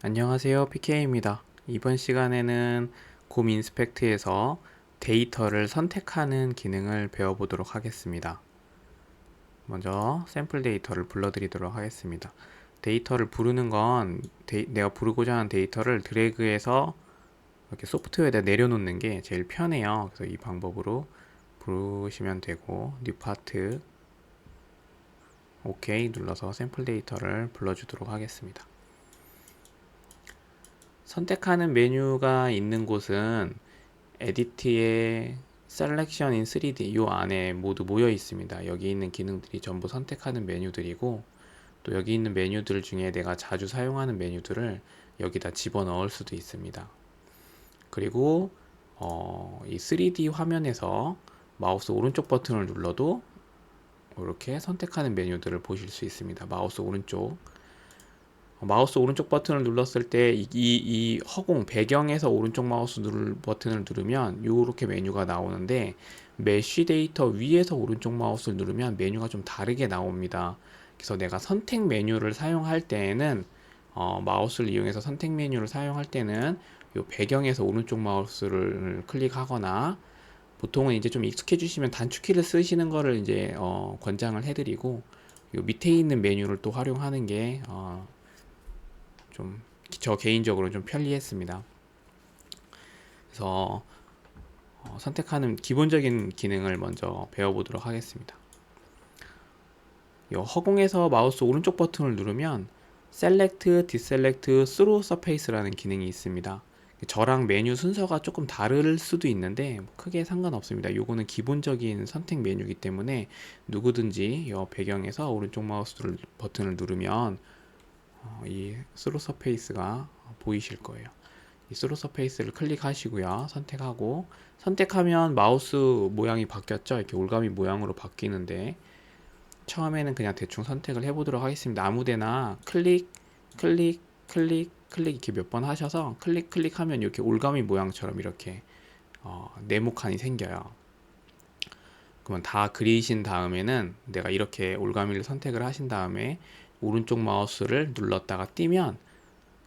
안녕하세요. PK입니다. 이번 시간에는 곰 인스펙트에서 데이터를 선택하는 기능을 배워보도록 하겠습니다. 먼저 샘플 데이터를 불러드리도록 하겠습니다. 데이터를 부르는 건 내가 부르고자 하는 데이터를 드래그해서 이렇게 소프트웨어에다 내려놓는 게 제일 편해요. 그래서 이 방법으로 부르시면 되고, 뉴 파트 OK 눌러서 샘플 데이터를 불러주도록 하겠습니다. 선택하는 메뉴가 있는 곳은 에디트의 Selection in 3D 요 안에 모두 모여 있습니다. 여기 있는 기능들이 전부 선택하는 메뉴들이고, 또 여기 있는 메뉴들 중에 내가 자주 사용하는 메뉴들을 여기다 집어넣을 수도 있습니다. 그리고 이 3D 화면에서 마우스 오른쪽 버튼을 눌러도 이렇게 선택하는 메뉴들을 보실 수 있습니다. 마우스 오른쪽 버튼을 눌렀을 때 이 허공 배경에서 오른쪽 마우스 버튼을 누르면 이렇게 메뉴가 나오는데, 메쉬 데이터 위에서 오른쪽 마우스를 누르면 메뉴가 좀 다르게 나옵니다. 그래서 내가 선택 메뉴를 사용할 때에는 마우스를 이용해서 선택 메뉴를 사용할 때는 이 배경에서 오른쪽 마우스를 클릭하거나, 보통은 이제 좀 익숙해지시면 단축키를 쓰시는 거를 이제 권장을 해드리고, 요 밑에 있는 메뉴를 또 활용하는 게 좀 저 개인적으로 좀 편리했습니다. 그래서 선택하는 기본적인 기능을 먼저 배워보도록 하겠습니다. 이 허공에서 마우스 오른쪽 버튼을 누르면 Select, Deselect, Through Surface라는 기능이 있습니다. 저랑 메뉴 순서가 조금 다를 수도 있는데 크게 상관없습니다. 요거는 기본적인 선택 메뉴이기 때문에 누구든지 이 배경에서 오른쪽 마우스 버튼을 누르면 이 스로 서페이스가 보이실 거예요. 이 스로 서페이스를 클릭하시고요. 선택하면 마우스 모양이 바뀌었죠. 이렇게 올가미 모양으로 바뀌는데, 처음에는 그냥 대충 선택을 해보도록 하겠습니다. 아무데나 클릭, 클릭, 클릭, 클릭 이렇게 몇 번 하셔서 클릭하면 이렇게 올가미 모양처럼 이렇게 네모칸이 생겨요. 그러면 다 그리신 다음에는 내가 이렇게 올가미를 선택을 하신 다음에 오른쪽 마우스를 눌렀다가 띄면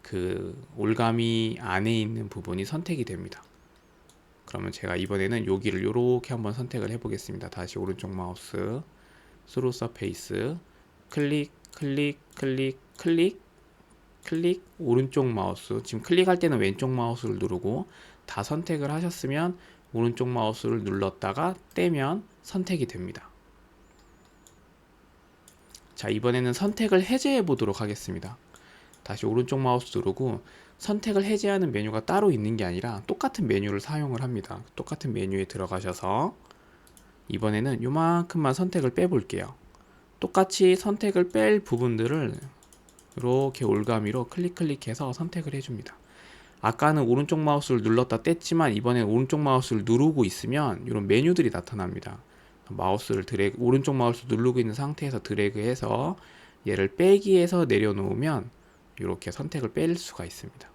그 올가미 안에 있는 부분이 선택이 됩니다. 그러면 제가 이번에는 여기를 이렇게 한번 선택을 해보겠습니다. 다시 오른쪽 마우스, 스로 서페이스, 클릭, 클릭, 클릭, 클릭, 클릭, 오른쪽 마우스. 지금 클릭할 때는 왼쪽 마우스를 누르고, 다 선택을 하셨으면 오른쪽 마우스를 눌렀다가 떼면 선택이 됩니다. 자, 이번에는 선택을 해제해 보도록 하겠습니다. 다시 오른쪽 마우스 누르고, 선택을 해제하는 메뉴가 따로 있는 게 아니라 똑같은 메뉴를 사용을 합니다. 똑같은 메뉴에 들어가셔서 이번에는 요만큼만 선택을 빼볼게요. 똑같이 선택을 뺄 부분들을 이렇게 올가미로 클릭해서 선택을 해줍니다. 아까는 오른쪽 마우스를 눌렀다 뗐지만 이번엔 오른쪽 마우스를 누르고 있으면 이런 메뉴들이 나타납니다. 오른쪽 마우스 누르고 있는 상태에서 드래그해서 얘를 빼기해서 내려놓으면 이렇게 선택을 뺄 수가 있습니다.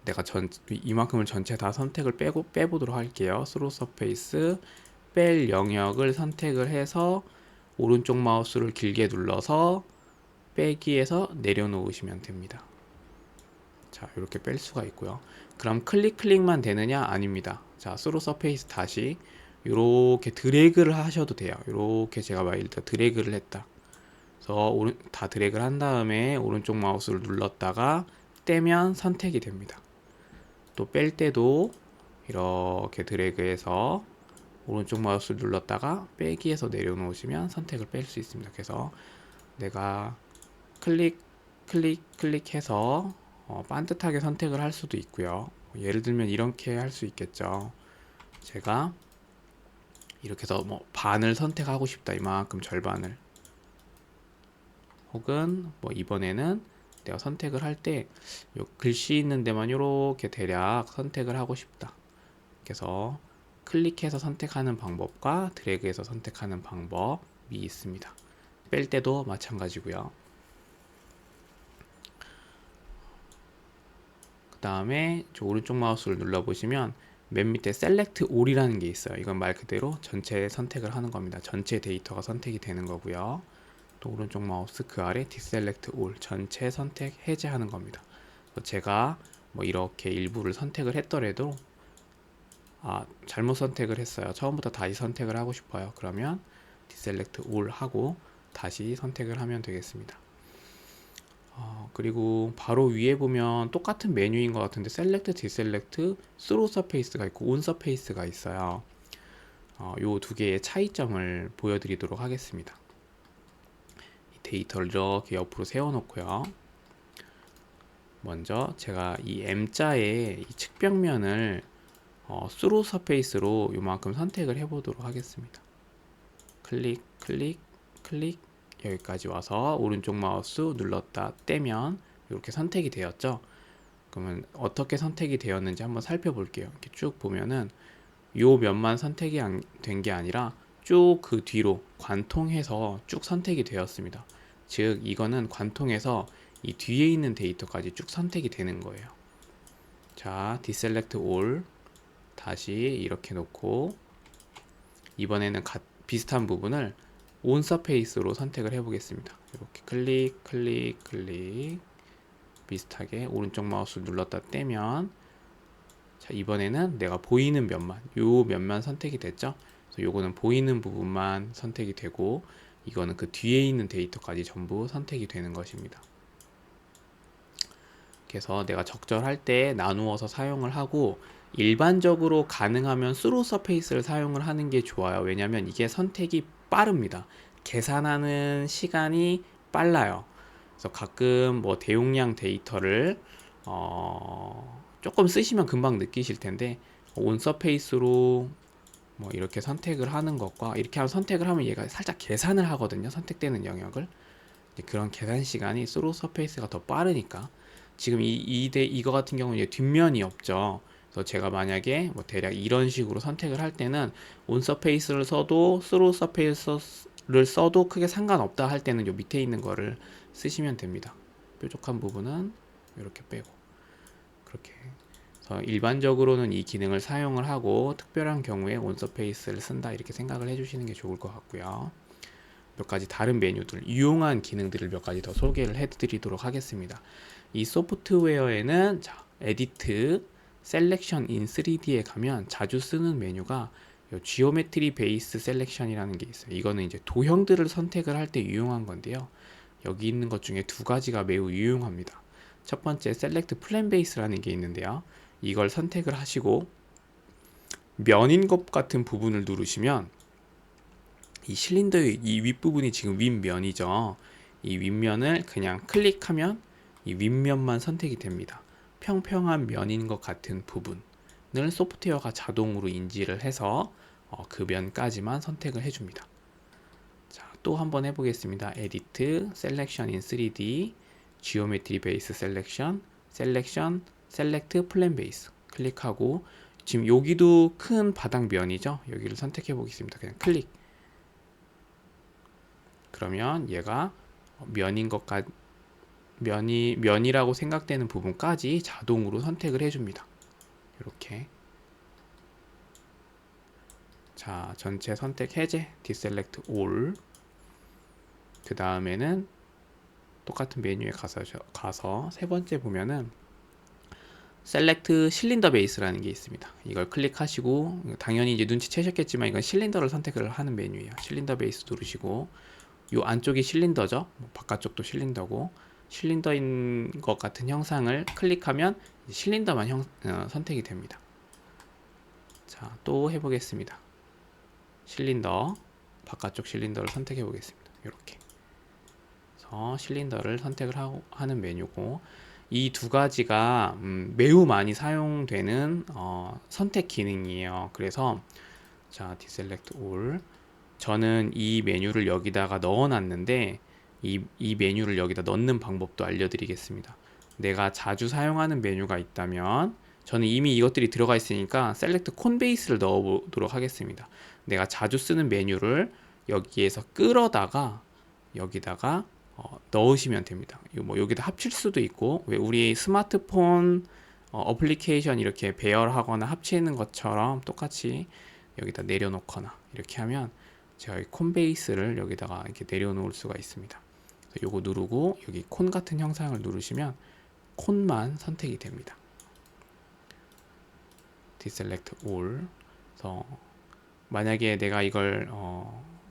내가 이만큼을 전체 다 선택을 빼보도록 할게요. 스로 서페이스, 뺄 영역을 선택을 해서 오른쪽 마우스를 길게 눌러서 빼기해서 내려놓으시면 됩니다. 자, 이렇게 뺄 수가 있고요. 그럼 클릭만 되느냐? 아닙니다. 자, 스로 서페이스 다시 이렇게 드래그를 하셔도 돼요. 이렇게 제가 예를 들어 드래그를 했다. 그래서 다 드래그를 한 다음에 오른쪽 마우스를 눌렀다가 떼면 선택이 됩니다. 또 뺄 때도 이렇게 드래그해서 오른쪽 마우스를 눌렀다가 빼기해서 내려놓으시면 선택을 뺄 수 있습니다. 그래서 내가 클릭해서 반듯하게 선택을 할 수도 있고요. 예를 들면 이렇게 할 수 있겠죠. 제가 이렇게 해서 뭐 반을 선택하고 싶다. 이만큼 절반을. 혹은 뭐 이번에는 내가 선택을 할 때 글씨 있는 데만 이렇게 대략 선택을 하고 싶다. 그래서 클릭해서 선택하는 방법과 드래그해서 선택하는 방법이 있습니다. 뺄 때도 마찬가지고요. 그 다음에 오른쪽 마우스를 눌러보시면 맨 밑에 Select All이라는 게 있어요. 이건 말 그대로 전체 선택을 하는 겁니다. 전체 데이터가 선택이 되는 거고요. 또 오른쪽 마우스 그 아래 디셀렉트 올 전체 선택 해제하는 겁니다. 제가 뭐 이렇게 일부를 선택을 했더라도 잘못 선택을 했어요. 처음부터 다시 선택을 하고 싶어요. 그러면 디셀렉트 올 하고 다시 선택을 하면 되겠습니다. 그리고 바로 위에 보면 똑같은 메뉴인 것 같은데 셀렉트, 디셀렉트, 스로 서페이스가 있고 온 서페이스가 있어요. 요 두 개의 차이점을 보여드리도록 하겠습니다. 이 데이터를 이렇게 옆으로 세워놓고요. 먼저 제가 이 M자의 이 측벽면을 스로 서페이스로 요만큼 선택을 해보도록 하겠습니다. 클릭, 클릭, 클릭 여기까지 와서 오른쪽 마우스 눌렀다 떼면 이렇게 선택이 되었죠. 그러면 어떻게 선택이 되었는지 한번 살펴볼게요. 이렇게 쭉 보면은 요 면만 선택이 된 게 아니라 쭉 그 뒤로 관통해서 쭉 선택이 되었습니다. 즉 이거는 관통해서 이 뒤에 있는 데이터까지 쭉 선택이 되는 거예요. 자, 디셀렉트 올 다시 이렇게 놓고 이번에는 비슷한 부분을 온 서페이스로 선택을 해 보겠습니다. 이렇게 클릭 클릭 클릭 비슷하게 오른쪽 마우스 눌렀다 떼면 자, 이번에는 내가 보이는 면만 요 면만 선택이 됐죠. 그래서 요거는 보이는 부분만 선택이 되고 이거는 그 뒤에 있는 데이터까지 전부 선택이 되는 것입니다. 그래서 내가 적절할 때 나누어서 사용을 하고 일반적으로 가능하면 스로 서페이스를 사용을 하는 게 좋아요. 왜냐하면 이게 선택이 빠릅니다. 계산하는 시간이 빨라요. 그래서 가끔 뭐 대용량 데이터를 조금 쓰시면 금방 느끼실 텐데 온 서페이스로 뭐 이렇게 선택을 하는 것과 이렇게 선택을 하면 얘가 살짝 계산을 하거든요. 선택되는 영역을. 그런 계산 시간이 스로 서페이스가 더 빠르니까 지금 이거 같은 경우는 뒷면이 없죠. 그래서 제가 만약에 뭐 대략 이런 식으로 선택을 할 때는 온 서페이스를 써도 스로 서페이스를 써도 크게 상관없다 할 때는 요 밑에 있는 거를 쓰시면 됩니다. 뾰족한 부분은 이렇게 빼고 그렇게. 그래서 일반적으로는 이 기능을 사용을 하고 특별한 경우에 온 서페이스를 쓴다 이렇게 생각을 해주시는 게 좋을 것 같고요. 몇 가지 다른 메뉴들, 유용한 기능들을 몇 가지 더 소개를 해드리도록 하겠습니다. 이 소프트웨어에는 에디트, 셀렉션 인 3D에 가면 자주 쓰는 메뉴가 지오메트리 베이스 셀렉션이라는 게 있어요. 이거는 이제 도형들을 선택을 할 때 유용한 건데요. 여기 있는 것 중에 두 가지가 매우 유용합니다. 첫 번째 셀렉트 플랜 베이스라는 게 있는데요. 이걸 선택을 하시고 면인 것 같은 부분을 누르시면 이 실린더의 이 윗부분이 지금 윗면이죠. 이 윗면을 그냥 클릭하면 이 윗면만 선택이 됩니다. 평평한 면인 것 같은 부분을 소프트웨어가 자동으로 인지를 해서 그 면까지만 선택을 해줍니다. 자, 또 한번 해보겠습니다. 에디트, 셀렉션 인 3D, 지오메트리 베이스 셀렉션, 셀렉트 플랜 베이스 클릭하고 지금 여기도 큰 바닥 면이죠. 여기를 선택해 보겠습니다. 그냥 클릭. 그러면 얘가 면이라고 생각되는 부분까지 자동으로 선택을 해줍니다. 이렇게. 자, 전체 선택 해제, 디셀렉트 올. 그 다음에는 똑같은 메뉴에 가서 세 번째 보면은 셀렉트 실린더 베이스라는 게 있습니다. 이걸 클릭하시고 당연히 이제 눈치채셨겠지만 이건 실린더를 선택을 하는 메뉴예요. 실린더 베이스 누르시고 요 안쪽이 실린더죠. 바깥쪽도 실린더고 실린더인 것 같은 형상을 클릭하면 실린더만 선택이 됩니다. 자, 또 해보겠습니다. 실린더 바깥쪽 실린더를 선택해 보겠습니다. 이렇게 그래서 실린더를 선택을 하는 메뉴고 이 두 가지가 매우 많이 사용되는 선택 기능이에요. 그래서 자, 디셀렉트 올 저는 이 메뉴를 여기다가 넣어놨는데 이 메뉴를 여기다 넣는 방법도 알려드리겠습니다. 내가 자주 사용하는 메뉴가 있다면 저는 이미 이것들이 들어가 있으니까 셀렉트 콘베이스를 넣어보도록 하겠습니다. 내가 자주 쓰는 메뉴를 여기에서 끌어다가 여기다가 넣으시면 됩니다. 뭐 여기다 합칠 수도 있고 왜 우리 스마트폰 어플리케이션 이렇게 배열하거나 합치는 것처럼 똑같이 여기다 내려놓거나 이렇게 하면 제가 이 콘 베이스를 여기다가 이렇게 내려놓을 수가 있습니다. 요거 누르고 여기 콘 같은 형상을 누르시면 콘만 선택이 됩니다. 디셀렉트 올. 그래서 만약에 내가 이걸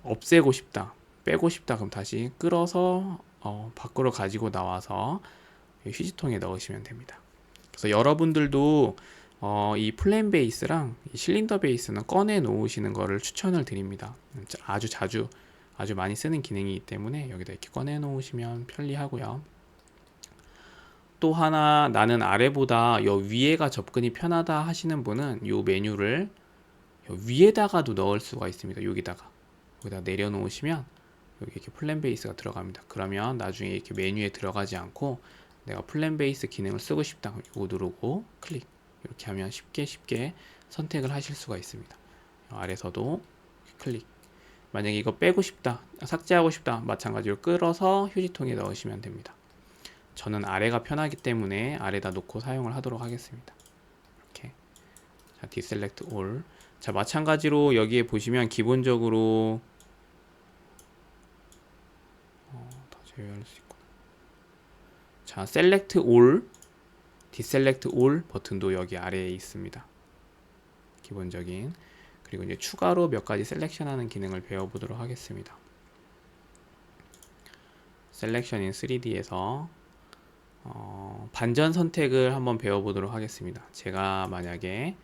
없애고 싶다, 빼고 싶다, 그럼 다시 끌어서 밖으로 가지고 나와서 휴지통에 넣으시면 됩니다. 그래서 여러분들도 이 플랜 베이스랑 이 실린더 베이스는 꺼내 놓으시는 거를 추천을 드립니다. 아주 많이 쓰는 기능이기 때문에 여기다 이렇게 꺼내 놓으시면 편리하고요. 또 하나, 나는 아래보다 요 위에가 접근이 편하다 하시는 분은 요 메뉴를 요 위에다가도 넣을 수가 있습니다. 여기다 내려 놓으시면 여기 이렇게 플랜 베이스가 들어갑니다. 그러면 나중에 이렇게 메뉴에 들어가지 않고 내가 플랜 베이스 기능을 쓰고 싶다, 이거 누르고 클릭, 이렇게 하면 쉽게 선택을 하실 수가 있습니다. 아래서도 클릭. 만약에 이거 빼고 싶다, 삭제하고 싶다, 마찬가지로 끌어서 휴지통에 넣으시면 됩니다. 저는 아래가 편하기 때문에 아래다 놓고 사용을 하도록 하겠습니다. 이렇게. 자, 디셀렉트 올. 자, 마찬가지로 여기에 보시면 기본적으로 더 제외할 수 있구나. 자, 셀렉트 올, 디셀렉트 올 버튼도 여기 아래에 있습니다. 기본적인. 그리고 이제 추가로 몇 가지 셀렉션하는 기능을 배워보도록 하겠습니다. 셀렉션 인 3D에서 반전 선택을 한번 배워보도록 하겠습니다. 제가 만약에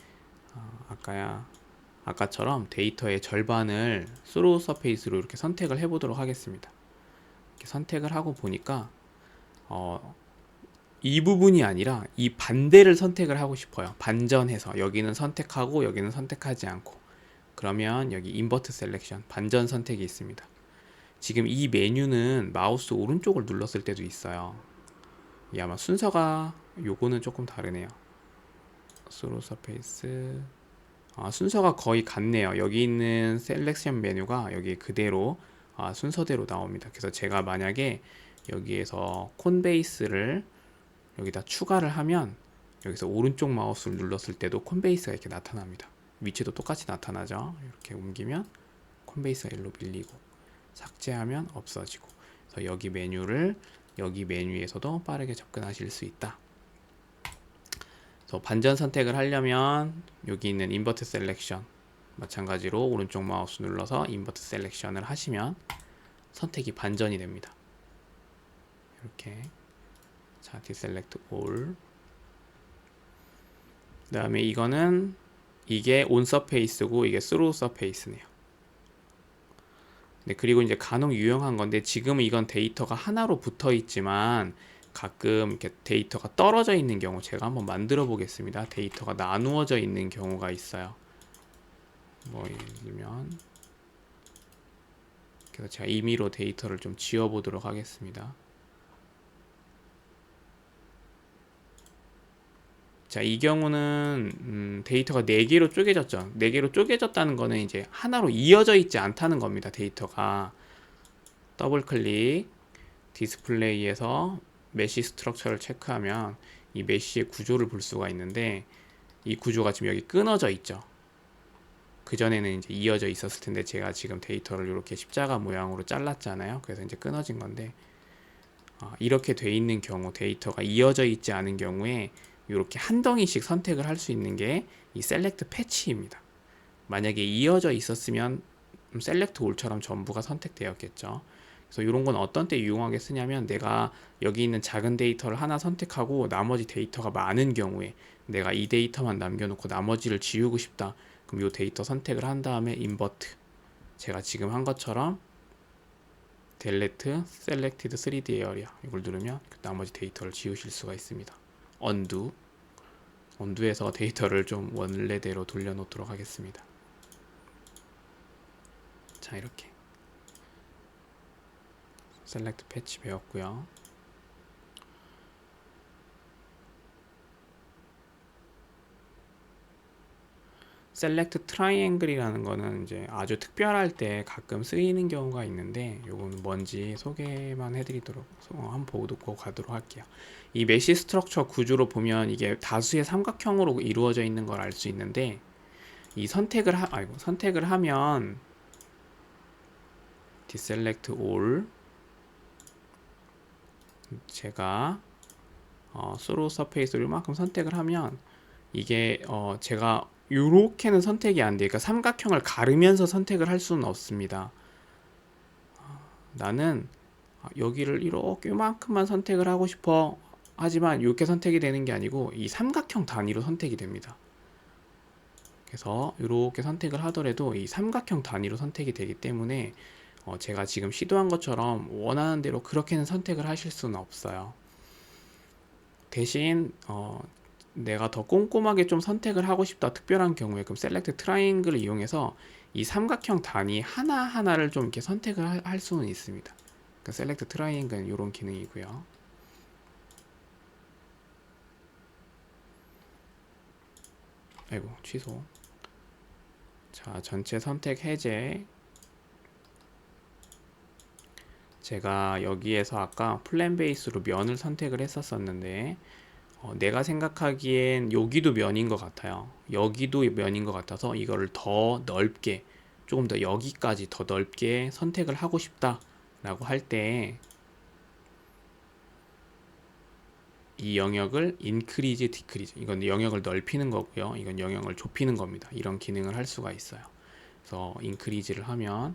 아까처럼 데이터의 절반을 스로우 서페이스로 이렇게 선택을 해보도록 하겠습니다. 이렇게 선택을 하고 보니까 이 부분이 아니라 이 반대를 선택을 하고 싶어요. 반전해서 여기는 선택하고 여기는 선택하지 않고. 그러면 여기 인버트 셀렉션, 반전 선택이 있습니다. 지금 이 메뉴는 마우스 오른쪽을 눌렀을 때도 있어요. 이 아마 순서가 요거는 조금 다르네요. 스로우 서페이스, 순서가 거의 같네요. 여기 있는 셀렉션 메뉴가 여기 그대로 순서대로 나옵니다. 그래서 제가 만약에 여기에서 콘 베이스를 여기다 추가를 하면 여기서 오른쪽 마우스를 눌렀을 때도 콘 베이스가 이렇게 나타납니다. 위치도 똑같이 나타나죠. 이렇게 옮기면 콘 베이스가 일로 밀리고, 삭제하면 없어지고. 그래서 여기 메뉴에서도 빠르게 접근하실 수 있다. 그래서 반전 선택을 하려면 여기 있는 인버트 셀렉션, 마찬가지로 오른쪽 마우스 눌러서 인버트 셀렉션을 하시면 선택이 반전이 됩니다. 이렇게. 자, 디셀렉트 올. 그 다음에 이게 온 서페이스고 이게 스로우 서페이스네요. 네, 그리고 이제 간혹 유용한 건데, 지금은 이건 데이터가 하나로 붙어 있지만 가끔 이렇게 데이터가 떨어져 있는 경우, 제가 한번 만들어 보겠습니다. 데이터가 나누어져 있는 경우가 있어요. 예를 들면, 그래서 제가 임의로 데이터를 좀 지워 보도록 하겠습니다. 자, 이 경우는 데이터가 4개로 쪼개졌죠. 4개로 쪼개졌다는 거는 이제 하나로 이어져 있지 않다는 겁니다. 데이터가. 더블 클릭, 디스플레이에서 메시 스트럭처를 체크하면 이 메시의 구조를 볼 수가 있는데, 이 구조가 지금 여기 끊어져 있죠. 그전에는 이제 이어져 있었을 텐데 제가 지금 데이터를 이렇게 십자가 모양으로 잘랐잖아요. 그래서 이제 끊어진 건데, 이렇게 돼 있는 경우, 데이터가 이어져 있지 않은 경우에 이렇게 한 덩이씩 선택을 할 수 있는 게 이 셀렉트 패치입니다. 만약에 이어져 있었으면 셀렉트 올처럼 전부가 선택되었겠죠. 그래서 이런 건 어떤 때 유용하게 쓰냐면, 내가 여기 있는 작은 데이터를 하나 선택하고 나머지 데이터가 많은 경우에 내가 이 데이터만 남겨놓고 나머지를 지우고 싶다. 그럼 이 데이터 선택을 한 다음에 인버트, 제가 지금 한 것처럼 delete selected 3D area 이걸 누르면 나머지 데이터를 지우실 수가 있습니다. 언두에서 데이터를 좀 원래대로 돌려놓도록 하겠습니다. 자, 이렇게 셀렉트 패치 배웠고요. 셀렉트 트라이앵글이라는 거는 이제 아주 특별할 때 가끔 쓰이는 경우가 있는데, 요거는 뭔지 소개만 해드리도록 한번 보고 가도록 할게요. 이 메시 스트럭처 구조로 보면 이게 다수의 삼각형으로 이루어져 있는 걸 알 수 있는데, 이 선택을 하면 deselect all. 제가 through surface를 이만큼 선택을 하면 이게 제가 요렇게는 선택이 안 돼요. 그러니까 삼각형을 가르면서 선택을 할 수는 없습니다. 나는 여기를 이렇게 요만큼만 선택을 하고 싶어. 하지만 이렇게 선택이 되는 게 아니고 이 삼각형 단위로 선택이 됩니다. 그래서 이렇게 선택을 하더라도 이 삼각형 단위로 선택이 되기 때문에 제가 지금 시도한 것처럼 원하는 대로 그렇게는 선택을 하실 수는 없어요. 대신 내가 더 꼼꼼하게 좀 선택을 하고 싶다 특별한 경우에 그럼 셀렉트 트라이앵글을 이용해서 이 삼각형 단위 하나하나를 좀 이렇게 선택을 할 수는 있습니다. 그러니까 셀렉트 트라이앵글은 이런 기능이고요. 아이고 취소. 자, 전체 선택 해제. 제가 여기에서 아까 플랜 베이스로 면을 선택을 했었는데 내가 생각하기엔 여기도 면인 것 같아요. 여기도 면인 것 같아서 이거를 더 넓게 조금 더 여기까지 더 넓게 선택을 하고 싶다 라고 할 때 이 영역을 increase, decrease 이건 영역을 넓히는 거고요. 이건 영역을 좁히는 겁니다. 이런 기능을 할 수가 있어요. 그래서 increase를 하면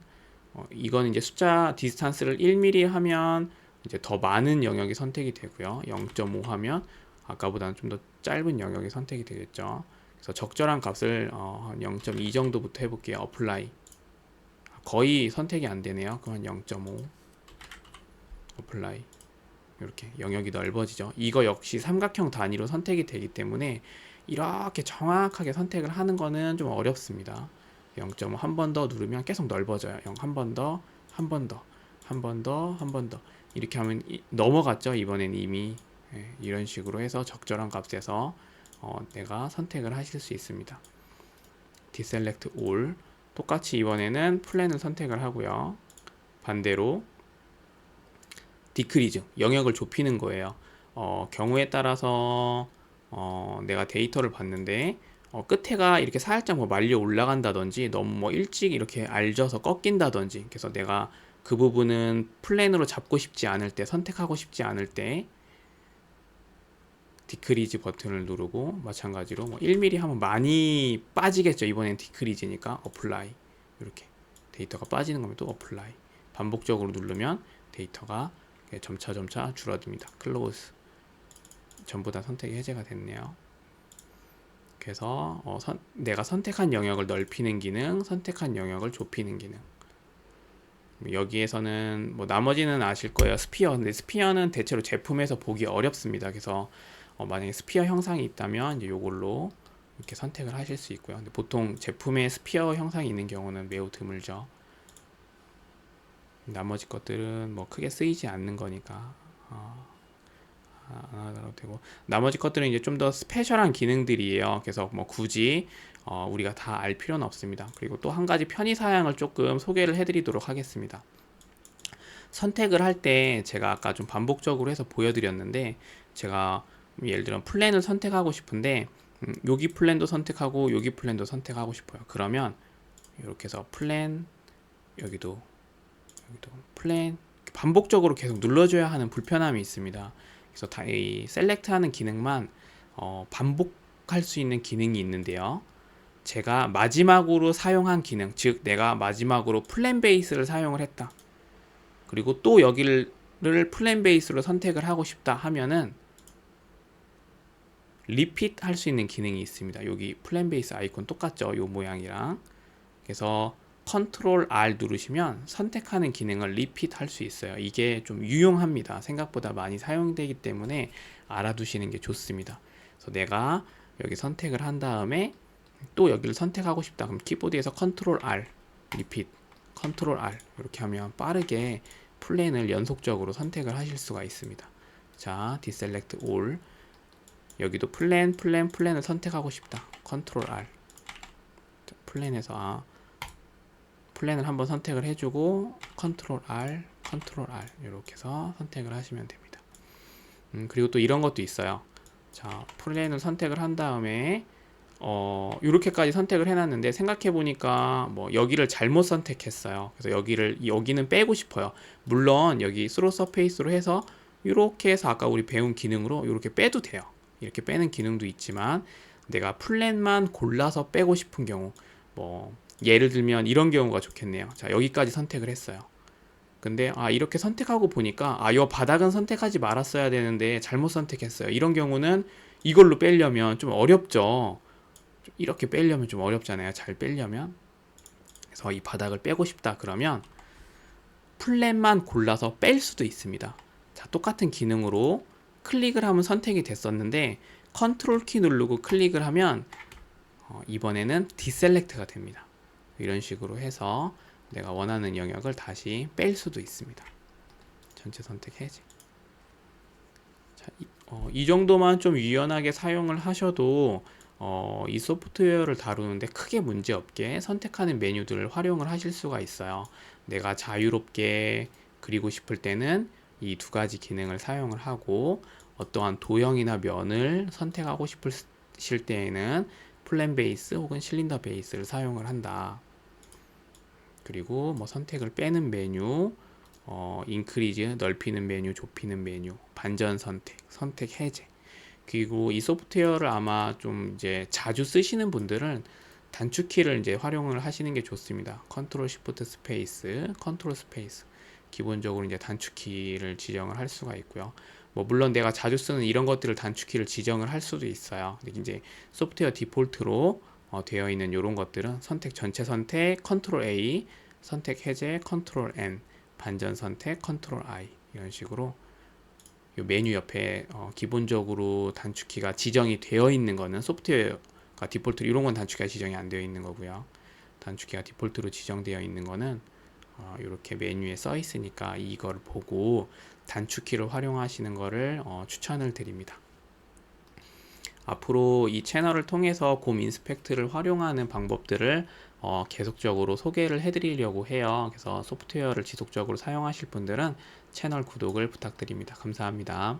이건 이제 숫자 디스탄스를 1mm 하면 이제 더 많은 영역이 선택이 되고요. 0.5 하면 아까보다는 좀 더 짧은 영역이 선택이 되겠죠. 그래서 적절한 값을 한 0.2 정도부터 해볼게요. apply. 거의 선택이 안 되네요. 그럼 0.5 apply. 이렇게 영역이 넓어지죠. 이거 역시 삼각형 단위로 선택이 되기 때문에 이렇게 정확하게 선택을 하는 거는 좀 어렵습니다. 0.5 한 번 더 누르면 계속 넓어져요. 0 한 번 더, 한 번 더, 한 번 더, 한 번 더. 이렇게 하면 넘어갔죠. 이번엔 이미 이런 식으로 해서 적절한 값에서 내가 선택을 하실 수 있습니다. deselect all. 똑같이 이번에는 플랜을 선택을 하고요. 반대로 디크리즈 영역을 좁히는 거예요. 경우에 따라서 내가 데이터를 봤는데 끝에가 이렇게 살짝 뭐 말려 올라간다든지 너무 뭐 일찍 이렇게 알져서 꺾인다든지 그래서 내가 그 부분은 플랜으로 잡고 싶지 않을 때 선택하고 싶지 않을 때 디크리즈 버튼을 누르고 마찬가지로 뭐 1mm 하면 많이 빠지겠죠. 이번엔 디크리즈니까 어플라이 이렇게 데이터가 빠지는 거면 또 어플라이 반복적으로 누르면 데이터가 점차 줄어듭니다. 클로즈 전부 다 선택이 해제가 됐네요. 그래서 내가 선택한 영역을 넓히는 기능, 선택한 영역을 좁히는 기능. 여기에서는 뭐 나머지는 아실 거예요. 스피어. 근데 스피어는 대체로 제품에서 보기 어렵습니다. 그래서 만약에 스피어 형상이 있다면 이제 요걸로 이렇게 선택을 하실 수 있고요. 근데 보통 제품에 스피어 형상이 있는 경우는 매우 드물죠. 나머지 것들은 뭐 크게 쓰이지 않는 거니까 안 하더라도 되고 나머지 것들은 이제 좀 더 스페셜한 기능들이에요. 그래서 뭐 굳이 우리가 다 알 필요는 없습니다. 그리고 또 한 가지 편의 사양을 조금 소개를 해드리도록 하겠습니다. 선택을 할 때 제가 아까 좀 반복적으로 해서 보여드렸는데 제가 예를 들어 플랜을 선택하고 싶은데 여기 플랜도 선택하고 여기 플랜도 선택하고 싶어요. 그러면 이렇게 해서 플랜 여기도 플랜 반복적으로 계속 눌러줘야 하는 불편함이 있습니다. 그래서 이 셀렉트하는 기능만 반복할 수 있는 기능이 있는데요. 제가 마지막으로 사용한 기능, 즉 내가 마지막으로 플랜 베이스를 사용을 했다. 그리고 또 여기를 플랜 베이스로 선택을 하고 싶다 하면은 리핏 할 수 있는 기능이 있습니다. 여기 플랜 베이스 아이콘 똑같죠? 요 모양이랑. 그래서 컨트롤 R 누르시면 선택하는 기능을 리핏 할 수 있어요. 이게 좀 유용합니다. 생각보다 많이 사용되기 때문에 알아두시는 게 좋습니다. 그래서 내가 여기 선택을 한 다음에 또 여기를 선택하고 싶다. 그럼 키보드에서 컨트롤 R 리핏 컨트롤 R 이렇게 하면 빠르게 플랜을 연속적으로 선택을 하실 수가 있습니다. 자, 디셀렉트 올 여기도 플랜을 선택하고 싶다. 컨트롤 R 플랜에서 플랜을 한번 선택을 해주고 컨트롤 R 이렇게 해서 선택을 하시면 됩니다. 그리고 또 이런 것도 있어요. 자, 플랜을 선택을 한 다음에 이렇게까지 선택을 해놨는데 생각해 보니까 뭐 여기를 잘못 선택했어요. 그래서 여기는 빼고 싶어요. 물론 여기 스로 서페이스로 해서 이렇게 해서 아까 우리 배운 기능으로 이렇게 빼도 돼요. 이렇게 빼는 기능도 있지만 내가 플랫만 골라서 빼고 싶은 경우, 뭐 예를 들면 이런 경우가 좋겠네요. 자, 여기까지 선택을 했어요. 근데 이렇게 선택하고 보니까 이 바닥은 선택하지 말았어야 되는데 잘못 선택했어요. 이런 경우는 이걸로 빼려면 좀 어렵죠. 이렇게 빼려면 좀 어렵잖아요. 잘 빼려면. 그래서 이 바닥을 빼고 싶다 그러면 플랫만 골라서 뺄 수도 있습니다. 자, 똑같은 기능으로 클릭을 하면 선택이 됐었는데 컨트롤 키 누르고 클릭을 하면 이번에는 디셀렉트가 됩니다. 이런 식으로 해서 내가 원하는 영역을 다시 뺄 수도 있습니다. 전체 선택 해제. 자, 이 정도만 좀 유연하게 사용을 하셔도 이 소프트웨어를 다루는데 크게 문제없게 선택하는 메뉴들을 활용을 하실 수가 있어요. 내가 자유롭게 그리고 싶을 때는 이 두 가지 기능을 사용을 하고 어떠한 도형이나 면을 선택하고 싶으실 때에는 플랜 베이스 혹은 실린더 베이스를 사용을 한다. 그리고 뭐 선택을 빼는 메뉴, 인크리즈 넓히는 메뉴, 좁히는 메뉴, 반전 선택, 선택 해제. 그리고 이 소프트웨어를 아마 좀 이제 자주 쓰시는 분들은 단축키를 이제 활용을 하시는 게 좋습니다. 컨트롤 시프트 스페이스, 컨트롤 스페이스. 기본적으로 이제 단축키를 지정을 할 수가 있고요. 뭐 물론 내가 자주 쓰는 이런 것들을 단축키를 지정을 할 수도 있어요. 근데 이제 소프트웨어 디폴트로 되어 있는 이런 것들은 선택 전체 선택, 컨트롤 A, 선택 해제, 컨트롤 N, 반전 선택, 컨트롤 I 이런 식으로 이 메뉴 옆에 기본적으로 단축키가 지정이 되어 있는 거는 소프트웨어가 디폴트로 이런 건 단축키가 지정이 안 되어 있는 거고요. 단축키가 디폴트로 지정되어 있는 거는 이렇게 메뉴에 써 있으니까 이걸 보고 단축키를 활용하시는 거를 추천을 드립니다. 앞으로 이 채널을 통해서 곰 인스펙트를 활용하는 방법들을 계속적으로 소개를 해드리려고 해요. 그래서 소프트웨어를 지속적으로 사용하실 분들은 채널 구독을 부탁드립니다. 감사합니다.